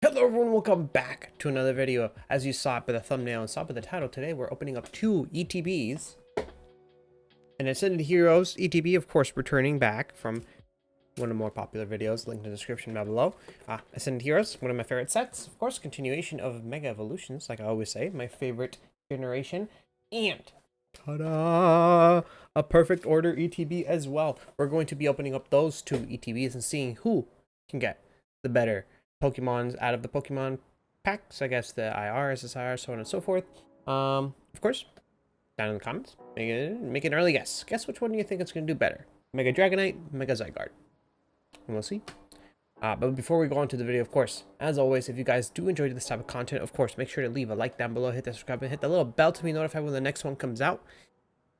Hello everyone, welcome back to another video. As you saw by the thumbnail and saw by the title, today we're opening up two ETBs. And Ascended Heroes ETB, of course, returning back from one of the more popular videos, link in the description down below. Ascended Heroes, one of my favorite sets. Of course, continuation of Mega Evolutions, like I always say, my favorite generation. And, ta-da! A Perfect Order ETB as well. We're going to be opening up those two ETBs and seeing who can get the better Pokemons out of the Pokemon packs, I guess the IR, SSR, so on and so forth. Of course, down in the comments, make an early guess. Guess which one do you think it's going to do better? Mega Dragonite, Mega Zygarde. And we'll see. But before we go on to the video, of course, as always, if you guys do enjoy this type of content, of course, make sure to leave a like down below, hit the subscribe button, hit the little bell to be notified when the next one comes out.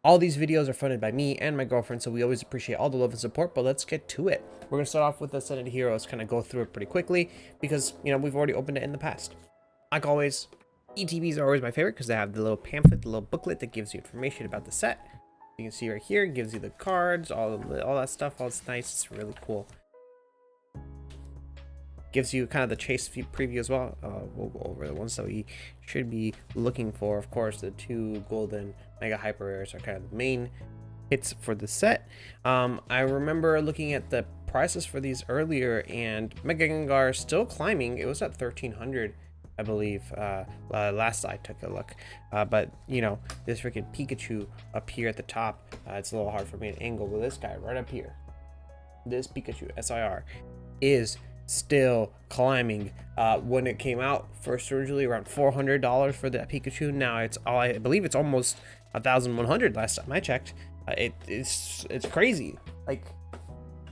All these videos are funded by me and my girlfriend, so we always appreciate all the love and support, but let's get to it. We're going to start off with the Ascended Heroes, kind of go through it pretty quickly, because, you know, we've already opened it in the past. Like always, ETBs are always my favorite, because they have the little pamphlet, the little booklet that gives you information about the set. You can see right here, it gives you the cards, all that stuff, all it's nice, it's really cool. Gives you kind of the chase preview as well. We'll go over the ones that we should be looking for. Of course, the two golden mega hyper rares are kind of the main hits for the set. I remember looking at the prices for these earlier, and Mega Gengar is still climbing. It was at 1300, I believe, last I took a look. But you know, this freaking Pikachu up here at the top, it's a little hard for me to angle with this guy right up here. This Pikachu SIR is still climbing. When it came out first, originally around $400 for the Pikachu. Now it's I believe it's almost 1,100 last time I checked. It's crazy, like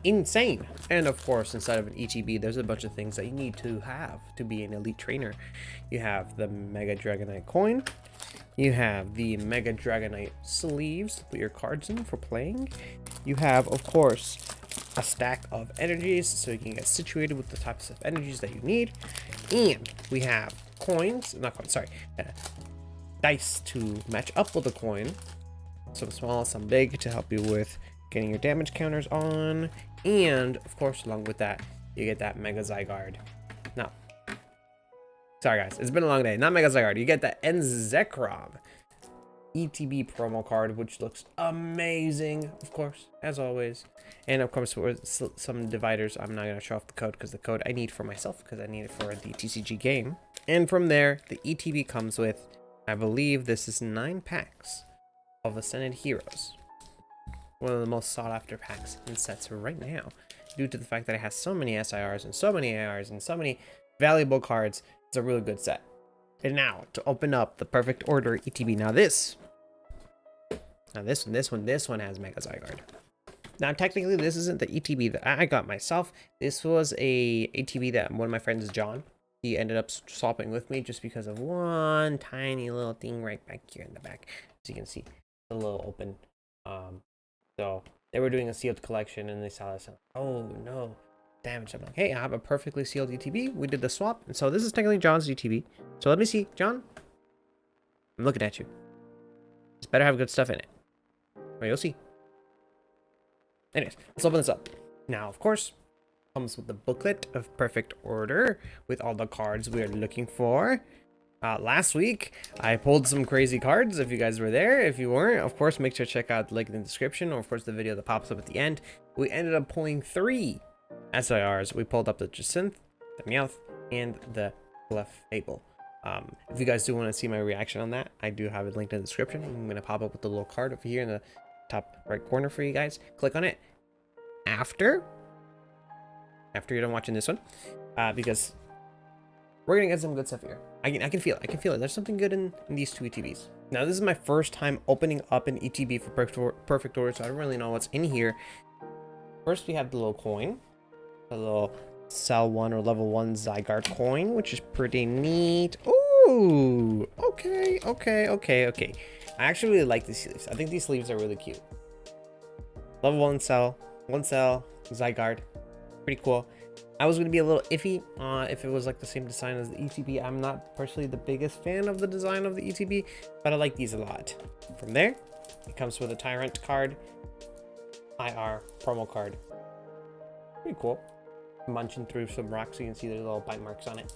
insane. And of course, inside of an ETB, there's a bunch of things that you need to have to be an elite trainer. You have the Mega Dragonite coin. You have the Mega Dragonite sleeves to put your cards in for playing. You have, of course, a stack of energies so you can get situated with the types of energies that you need. And we have coins, not coins, sorry, dice to match up with the coin. Some small, some big, to help you with getting your damage counters on. And of course, along with that, you get that Mega Zygarde. No, sorry guys, it's been a long day. Not Mega Zygarde. You get the Enzekrom ETB promo card, which looks amazing, of course, as always. And of course, with some dividers, I'm not going to show off the code, because the code I need for myself, because I need it for the TCG game. And from there, the ETB comes with, I believe this is 9 packs of Ascended Heroes. One of the most sought after packs in sets right now, due to the fact that it has so many SIRs and so many ARs and so many valuable cards. It's a really good set. And now to open up the Perfect Order ETB. Now this one has Mega Zygarde. Now technically this isn't the ETB that I got myself. This was a ETB that one of my friends, John, he ended up swapping with me just because of one tiny little thing right back here in the back. As you can see, a little open. So they were doing a sealed collection and they saw this. Oh no, damage. I'm like, hey, I have a perfectly sealed ETB. We did the swap, and so this is technically John's ETB. So let me see, John. I'm looking at you. This better have good stuff in it. Well, you'll see. Anyways, let's open this up. Now, of course, comes with the booklet of Perfect Order with all the cards we are looking for. Last week, I pulled some crazy cards. If you guys were there, if you weren't, of course, make sure to check out the link in the description, or of course the video that pops up at the end. We ended up pulling 3 SIRs. We pulled up the Jacynth, the Meowth, and the Clefable. If you guys do want to see my reaction on that, I do have it linked in the description. I'm going to pop up with the little card over here in the top right corner for you guys. Click on it after you're done watching this one, because we're going to get some good stuff here. I can feel it. I can feel it. There's something good in these two ETBs. Now, this is my first time opening up an ETB for Perfect Order, so I don't really know what's in here. First, we have the little coin, a little Cell 1 or Level 1 Zygarde coin, which is pretty neat. Ooh, okay. I actually really like these sleeves. I think these sleeves are really cute. Level 1 Cell, Zygarde, pretty cool. I was going to be a little iffy if it was like the same design as the ETB. I'm not personally the biggest fan of the design of the ETB, but I like these a lot. From there, it comes with a Tyrant card, IR promo card. Pretty cool. Munching through some rocks, so you can see there's little bite marks on it.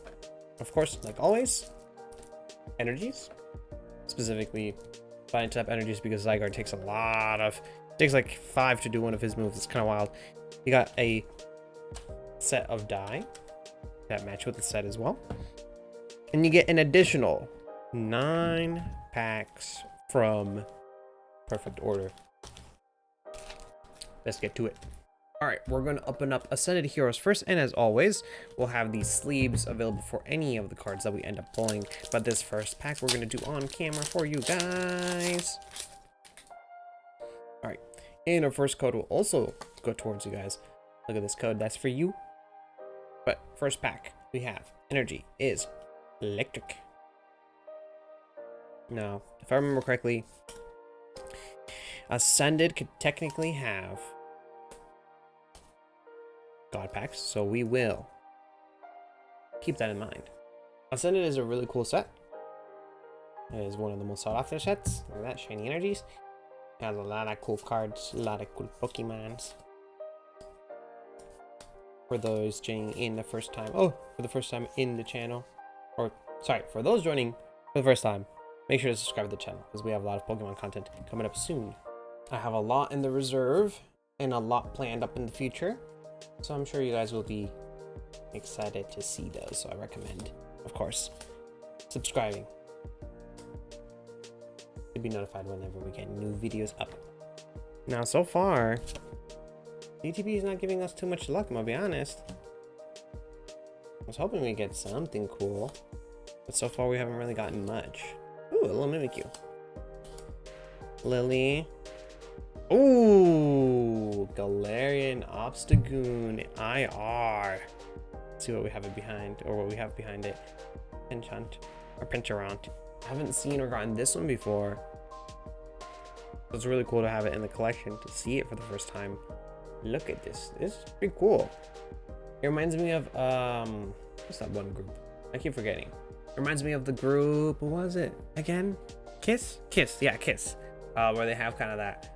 of course, like always, energies. Specifically, buying top energies because Zygarde takes takes like 5 to do one of his moves. It's kind of wild. You got a set of die that match with the set as well. And you get an additional 9 packs from Perfect Order. Let's get to it. All right, we're going to open up Ascended Heroes first, and as always, we'll have these sleeves available for any of the cards that we end up pulling. But this first pack we're going to do on camera for you guys. All right, and our first code will also go towards you guys. Look at this code, that's for you. But first pack we have energy is electric. Now, if I remember correctly, Ascended could technically have God packs, so we will keep that in mind. Ascended is a really cool set. It is one of the most sought after sets. Look at that, shiny energies. It has a lot of cool cards, a lot of cool Pokemons. For those joining in the first time, for the first time in the channel, or sorry, for those joining for the first time, make sure to subscribe to the channel because we have a lot of Pokemon content coming up soon. I have a lot in the reserve and a lot planned up in the future. So I'm sure you guys will be excited to see those. So I recommend, of course, subscribing to be notified whenever we get new videos up. Now, so far, ETB is not giving us too much luck, I'm gonna be honest. I was hoping we get something cool, but so far we haven't really gotten much. Ooh, a little Mimikyu. Lily. Ooh, Galarian Obstagoon IR. Let's see what we have it behind, or what we have behind it. Pinchant or Pincharant. I haven't seen or gotten this one before. So it's really cool to have it in the collection, to see it for the first time. Look at this. This is pretty cool. It reminds me of what's that one group? I keep forgetting. It reminds me of the group. What was it again? Kiss? Kiss. Yeah, Kiss. Where they have kind of that.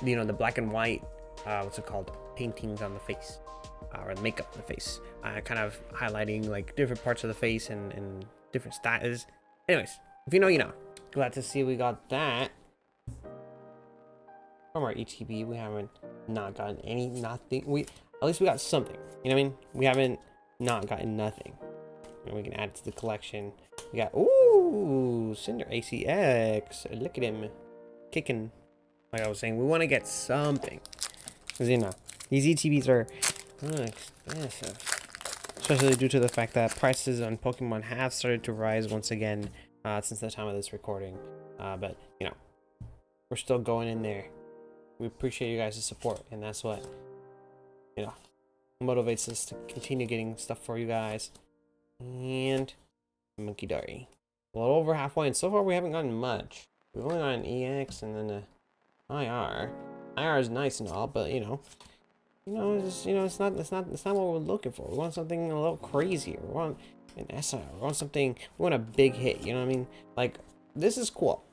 You know, the black and white, what's it called? Paintings on the face, or the makeup on the face, kind of highlighting like different parts of the face and different styles. Anyways, if you know, you know. Glad to see we got that from our ETB. We haven't not gotten nothing. At least we got something. You know what I mean? We haven't not gotten nothing. And we can add it to the collection. We got Cinder ACX. Look at him. Kicking, like I was saying, we want to get something, because you know these ETBs are expensive, especially due to the fact that prices on Pokemon have started to rise once again since the time of this recording. But you know, we're still going in there. We appreciate you guys' support, and that's what, you know, motivates us to continue getting stuff for you guys. And Monkey Dari, a little over halfway, and so far we haven't gotten much. We've only got an EX and then a IR. IR is nice and all, but it's not what we're looking for. We want something a little crazier. We want an SR. We want something. We want a big hit. You know what I mean? Like, this is cool.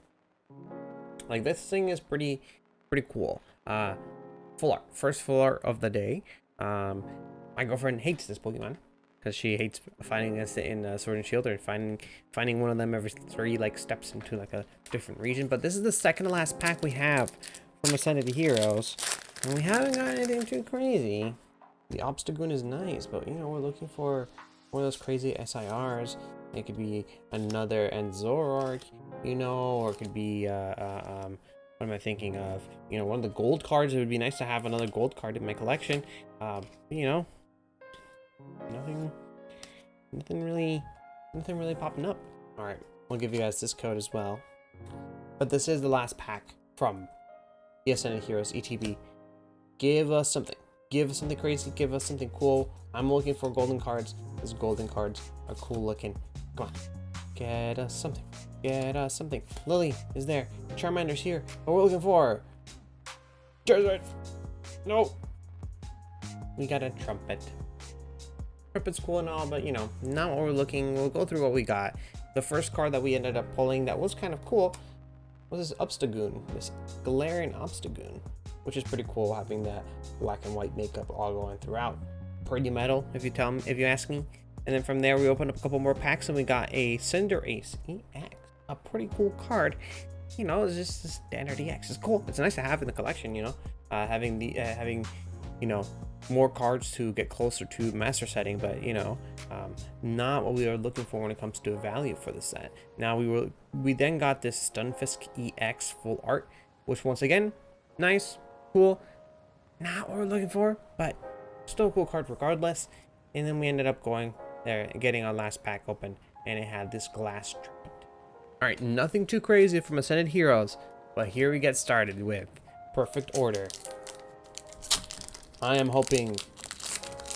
Like, this thing is pretty cool. Full art. First full art of the day. My girlfriend hates this Pokemon, because she hates fighting against it in Sword and Shield, or finding one of them every 3 like steps into like a different region. But this is the second to last pack we have from Ascended Heroes, and we haven't got anything too crazy. The Obstagoon is nice, but you know, we're looking for one of those crazy SIRs. It could be another Zoroark, you know, or it could be what am I thinking of? You know, one of the gold cards. It would be nice to have another gold card in my collection. You know, nothing really popping up. All right, we'll give you guys this code as well, but this is the last pack from the Ascended Heroes ETB. Give us something crazy, give us something cool. I'm looking for golden cards. Those golden cards are cool looking. Come on, get us something. Lily is there, Charmander's here, what we're looking for. Charizard. No, we got a Trumpet. Trumpet's cool and all, but you know, not what we're looking. We'll go through what we got. The first card that we ended up pulling that was kind of cool was this Obstagoon, this Galarian Obstagoon, which is pretty cool, having that black and white makeup all going throughout. Pretty metal, if you ask me. And then from there, we opened up a couple more packs and we got a Cinder Ace EX, a pretty cool card. You know, it's just a standard EX. It's cool. It's nice to have in the collection, you know, having you know, more cards to get closer to master setting, but you know, not what we are looking for when it comes to value for the set. Now we then got this Stunfisk EX full art, which once again, nice, cool, not what we're looking for, but still a cool card regardless. And then we ended up going there and getting our last pack open, and it had this glass trinket. All right, nothing too crazy from Ascended Heroes, but here we get started with Perfect Order. I am hoping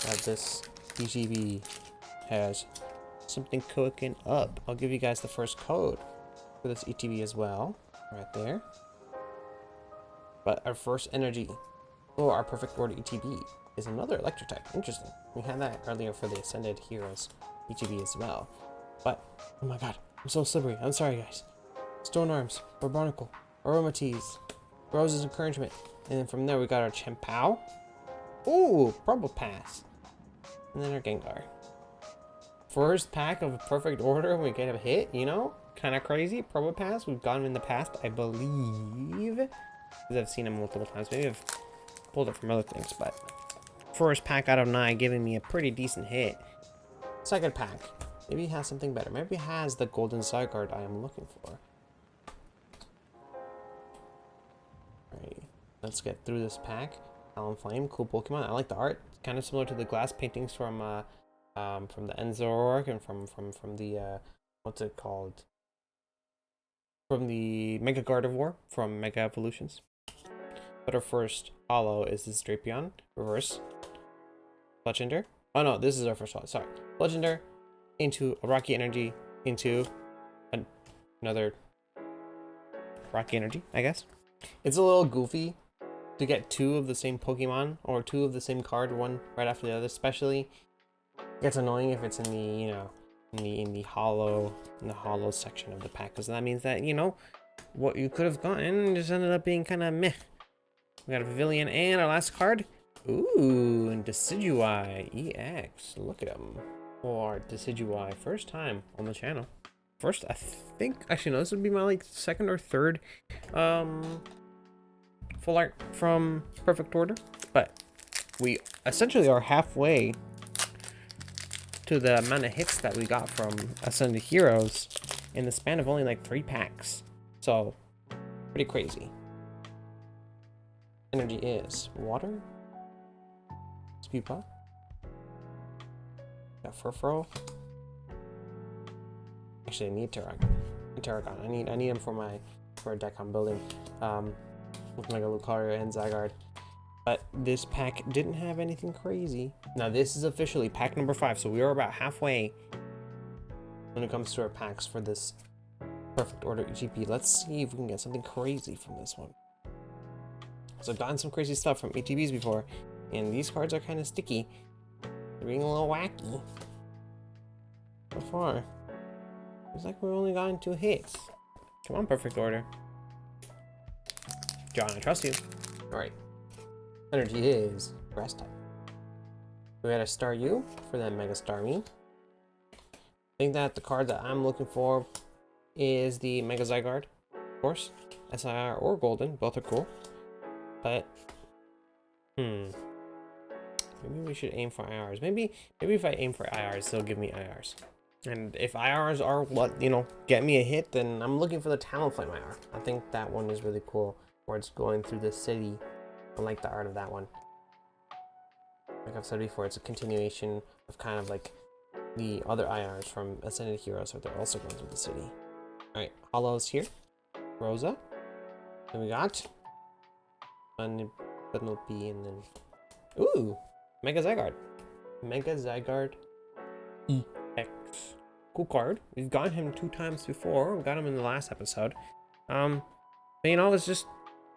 that this ETB has something cooking up. I'll give you guys the first code for this ETB as well, right there. But our first energy, or our Perfect Order ETB, is another electric type. Interesting. We had that earlier for the Ascended Heroes ETB as well. But, oh my god, I'm so slippery. I'm sorry, guys. Stone Arms, Barbarnacle, Aromatese, Rose's Encouragement. And then from there, we got our Chempao. Ooh, Probo Pass. And then our Gengar. First pack of Perfect Order, we get a hit, you know? Kind of crazy. Probo Pass, we've gotten in the past, I believe. Because I've seen him multiple times. Maybe I've pulled it from other things, but first pack out of 9 giving me a pretty decent hit. Second pack, maybe he has something better. Maybe he has the golden Zygarde I am looking for. Alright, let's get through this pack. Talonflame, cool Pokemon. I like the art. It's kind of similar to the glass paintings from the Enzoroark and from the what's it called? From the Mega Gardevoir from Mega Evolutions. But our first holo is this Drapion, reverse. Bludgeoner. Oh no, this is our first holo. Sorry. Bludgeoner into a Rocky Energy into another Rocky Energy, I guess. It's a little goofy to get 2 of the same Pokemon or 2 of the same card, one right after the other, especially. It gets annoying if it's in the, you know, in the holo section of the pack, because that means that, you know, what you could have gotten just ended up being kind of meh. We got a Pavilion and our last card. Ooh, and Decidueye EX. Look at him. For Decidueye, first time on the channel. First, I think, actually no, this would be my like second or third full art from Perfect Order, but we essentially are halfway to the amount of hits that we got from Ascended Heroes in the span of only like 3 packs. So, pretty crazy. Energy is water, Spupa, got Furfurl. Actually, I need Terragon. I need him for a deck I'm building with Mega Lucario and Zygarde. But this pack didn't have anything crazy. Now this is officially pack number 5, so we are about halfway when it comes to our packs for this Perfect Order ETB. Let's see if we can get something crazy from this one. So I've gotten some crazy stuff from ETBs before, and these cards are kind of sticky. They're being a little wacky. So far, it's like we've only gotten 2 hits. Come on, Perfect Order. John, I trust you. Alright. Energy is Grass type. We got a Staryu for that Mega Starmie. I think that the card that I'm looking for is the Mega Zygarde, of course. SIR or Golden, both are cool. But, maybe we should aim for IRs. Maybe if I aim for IRs, they'll give me IRs. And if IRs are what, you know, get me a hit, then I'm looking for the Talonflame IR. I think that one is really cool, where it's going through the city. I like the art of that one. Like I've said before, it's a continuation of kind of like the other IRs from Ascended Heroes, where they're also going through the city. Alright, holos here. Rosa. Then we got Bunnelby, and then ooh, Mega Zygarde. Mega Zygarde EX. Cool card. We've got him 2 times before. We got him in the last episode. But you know, it's just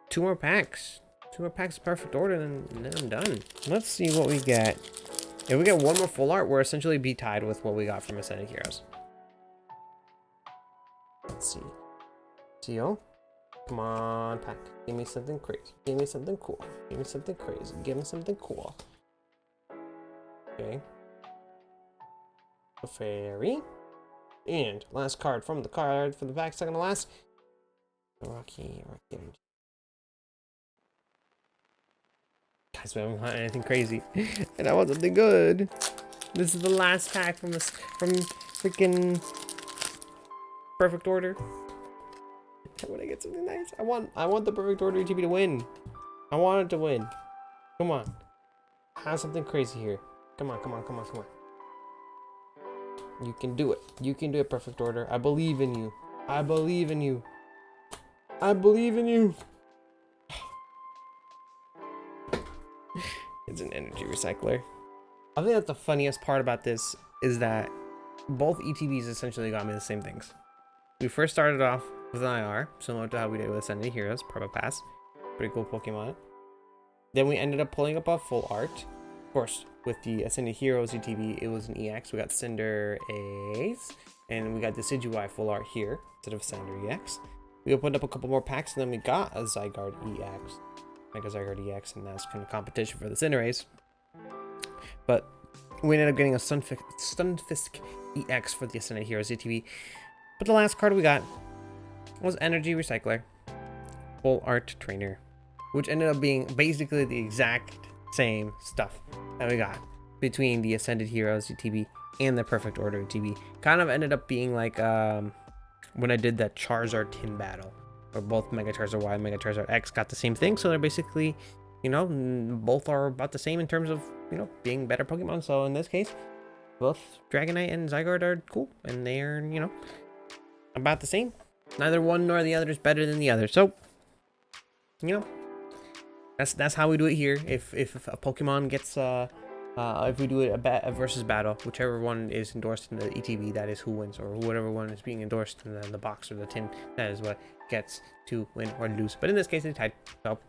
2 more packs. 2 more packs of Perfect Order, and then I'm done. Let's see what we get. If we get 1 more full art, we're essentially be tied with what we got from Ascended Heroes. Let's see. Seal. Come on, pack. Give me something crazy. Give me something cool. Give me something crazy. Give me something cool. Okay. a fairy, and last card from the card for the back, second to last, Rocky. Guys, we haven't got anything crazy, and I want something good. This is the last pack from freaking Perfect Order. I want to get something nice. I want the Perfect Order ETB to win. I want it to win. Come on, have something crazy here. Come on. You can do it. You can do it, Perfect Order. I believe in you. I believe in you. I believe in you. It's an energy recycler. I think that's the funniest part about this is that both ETBs essentially got me the same things. We first started off with an IR, similar to how we did with Ascenede Heroes, Promo Pass. Pretty cool Pokemon. Then we ended up pulling up a full art. Of course, with the Ascenede Heroes ETB, it was an EX. We got Cinder Ace, and we got Decidueye full art here instead of Cinder EX. We opened up a couple more packs, and then we got a Zygarde EX. Mega Zygarde EX, and that's kind of competition for the Cinderace. But we ended up getting a Stunfisk EX for the Ascenede Heroes ETB. But the last card we got was Energy Recycler, Full Art Trainer, which ended up being basically the exact same stuff that we got between the Ascended Heroes ETB and the Perfect Order ETB. Kind of ended up being like when I did that Charizard Tin battle, where both Mega Charizard Y and Mega Charizard X got the same thing. So they're basically, you know, both are about the same in terms of, you know, being better Pokemon. So in this case, both Dragonite and Zygarde are cool, and they're, you know, about the same. Neither one nor the other is better than the other. So, you know, that's how we do it here. If a Pokemon gets if we do it a versus battle, whichever one is endorsed in the ETB, that is who wins, or whatever one is being endorsed in the box or the tin, that is what gets to win or lose. But in this case, they tied, so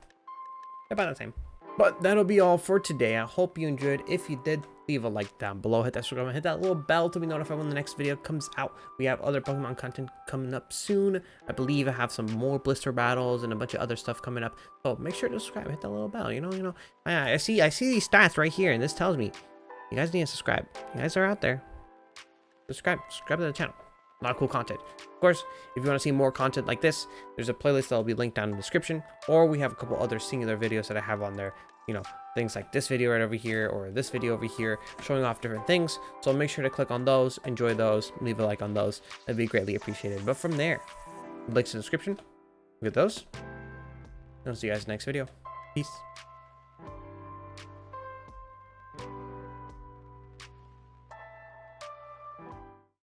about the same. But that'll be all for today. I hope you enjoyed. If you did, leave a like down below, hit that subscribe button, hit that little bell to be notified when the next video comes out. We have other Pokemon content coming up soon. I believe I have some more blister battles and a bunch of other stuff coming up. So make sure to subscribe, hit that little bell. You know. I see these stats right here, and this tells me you guys need to subscribe. You guys are out there. Subscribe to the channel. A lot of cool content. Of course, if you want to see more content like this, there's a playlist that will be linked down in the description, or we have a couple other singular videos that I have on there. You know, things like this video right over here, or this video over here, showing off different things. So make sure to click on those, enjoy those, leave a like on those. That'd be greatly appreciated. But from there, links in the description. Look at those. I'll see you guys next video. Peace.